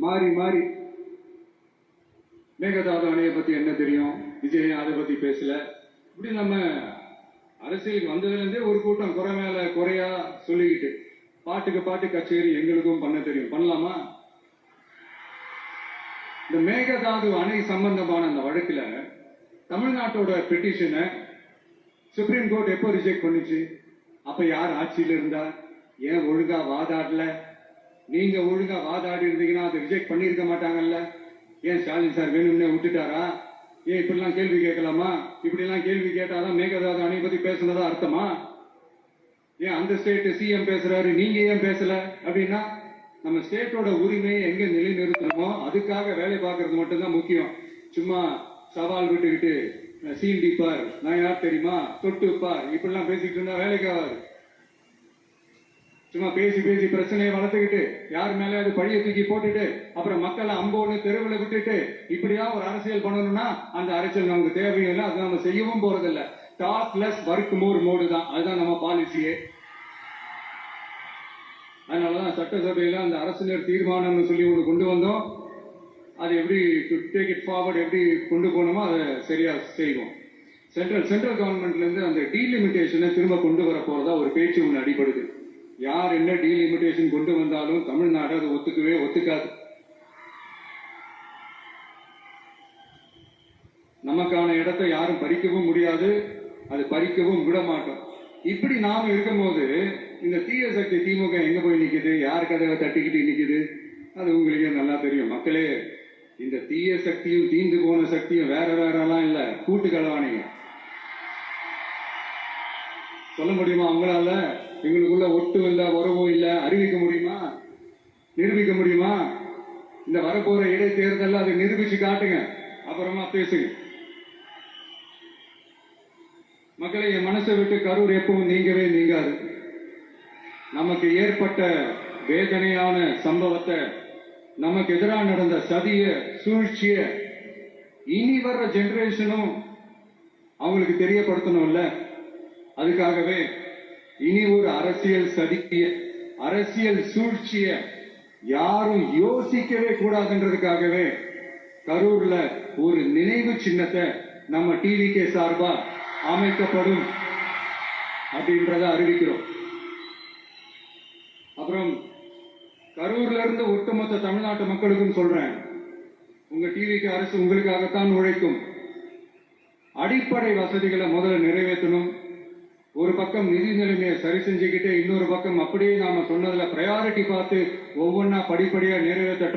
மாறி மாறி மேகதாது அணையை பத்தி என்ன தெரியும், விஜய் அதை பத்தி பேசல. இப்படி நம்ம அரசியலுக்கு வந்ததுல இருந்தே ஒரு கூட்டம் குறை மேல குறையா சொல்லிக்கிட்டு பாட்டுக்கு பாட்டு கச்சேரி எங்களுக்கும் பண்ண தெரியும். பண்ணலாமா? இந்த மேகதாது அணை சம்பந்தமான அந்த வழக்குல தமிழ்நாட்டோட பெட்டிஷனை சுப்ரீம் கோர்ட் எப்போ ரிஜெக்ட் பண்ணுச்சு? அப்ப யார் ஆட்சியில் இருந்தா? ஏன் ஒழுங்கா வாதாடல? நீங்க ஒழுங்கா வாதாடி இருந்தீங்கன்னா அதை ரிஜெக்ட் பண்ணிருக்க மாட்டாங்கல்ல. ஏன் ஸ்டாலின் சார் வேணும்னே விட்டுட்டாரா? ஏன் இப்படிலாம் கேள்வி கேட்கலாமா? இப்படி எல்லாம் கேள்வி கேட்டாதான் மேகதாது அணை பத்தி பேசுனதா அர்த்தமா? ஏன் அந்த ஸ்டேட் சிஎம் பேசுறாரு, நீங்க ஏன் பேசல? அப்படின்னா நம்ம ஸ்டேட்டோட உரிமையை எங்க நிலைநிறுத்தணுமோ அதுக்காக வேலை பார்க்கறது மட்டும்தான் முக்கியம். சும்மா சவால் விட்டுக்கிட்டு சீண்டிப்பார், நான் யார் தெரியுமா, தொட்டுப்பார், இப்படிலாம் பேசிக்கிட்டு இருந்தா வேலைக்கு ஆகாது. சும்மா பேசி பேசி பிரச்சனையை வளர்த்துக்கிட்டு யார் மேல அது பழிய தூக்கி போட்டுட்டு அப்புறம் மக்களை அம்போன்னு தெருவில் விட்டுட்டு இப்படியா ஒரு அரசியல் பண்ணணும்னா அந்த அரசியல் நமக்கு தேவையில்லை. அது நம்ம செய்யவும் போறதில்ல. Talk less work more mode தான், அதுதான் நம்ம பாலிசியே. அதனாலதான் சட்டசபையில அந்த அரசினர் தீர்மானம்னு சொல்லி ஒன்று கொண்டு வந்தோம். அது எப்படி டேக் இட் ஃபார்வர்ட், எப்படி கொண்டு போனோமோ அதை சரியா செய்வோம். சென்ட்ரல் கவர்மெண்ட்ல இருந்து அந்த டீலிமிட்டேஷனை திரும்ப கொண்டு வர போறதா ஒரு பேச்சு ஒன்று அடிபடுது. யார் என்ன டீலிமிட்டேஷன் கொண்டு வந்தாலும் தமிழ்நாடு அதை ஒத்துக்கவே ஒத்துக்காது. நமக்கான இடத்தை யாரும் பறிக்கவும் முடியாது, அது பறிக்கவும் விட மாட்டோம். இப்படி நாம இருக்கும் போது இந்த தீய சக்தி திமுக எங்க போய் நிக்குது, யார் கதவை தட்டிக்கிட்டு நிக்குது, அது உங்களுக்கே நல்லா தெரியும். மக்களே, இந்த தீய சக்தியும் தீந்து போன சக்தியும் வேற வேறலாம் இல்ல, கூட்டு களவாணிங்க. சொல்ல முடியுமா அவங்களால? எங்களுக்குள்ள ஒட்டு இல்ல, உறவும் இல்ல, அறிவிக்க முடியுமா, நிரூபிக்க முடியுமா? இந்த வரப்போற இடைத்தேர்தல் அதை நிரூபிச்சு காட்டுங்க, அப்புறமா பேசுங்க. மக்களை, என் மனசை விட்டு கரூர் எப்பவும் நீங்கவே நீங்காது. நமக்கு ஏற்பட்ட வேதனையான சம்பவத்தை, நமக்கு எதிராக நடந்த சதிய சூழ்ச்சிய இனி வர்ற ஜெனரேஷனும் அவங்களுக்கு தெரியப்படுத்தணும்ல. அதுக்காகவே இனி ஒரு அரசியல் சதிய, அரசியல் சூழ்ச்சிய யாரும் யோசிக்கவே கூடாதுன்றதுக்காகவே கரூர்ல ஒரு நினைவு சின்னத்தை நம்ம டிவிகே சார்பா அமைக்கப்படும் அப்படின்றத அறிவிக்கிறோம். அப்புறம் கரூர்ல இருந்து ஒட்டுமொத்த தமிழ்நாட்டு மக்களுக்கும் சொல்றேன், உங்க டிவிக்கு அரசு உங்களுக்காகத்தான் உழைக்கும். அடிப்படை வசதிகளை முதல்ல நிறைவேற்றணும். ஒரு பக்கம் நிதி நிலைமையை சரி செஞ்சுக்கிட்டு இன்னொரு பக்கம் அப்படியே நாம சொன்னதுல பிரையாரிட்டி பார்த்து ஒவ்வொன்னா படிப்படியா நிறைவேற்ற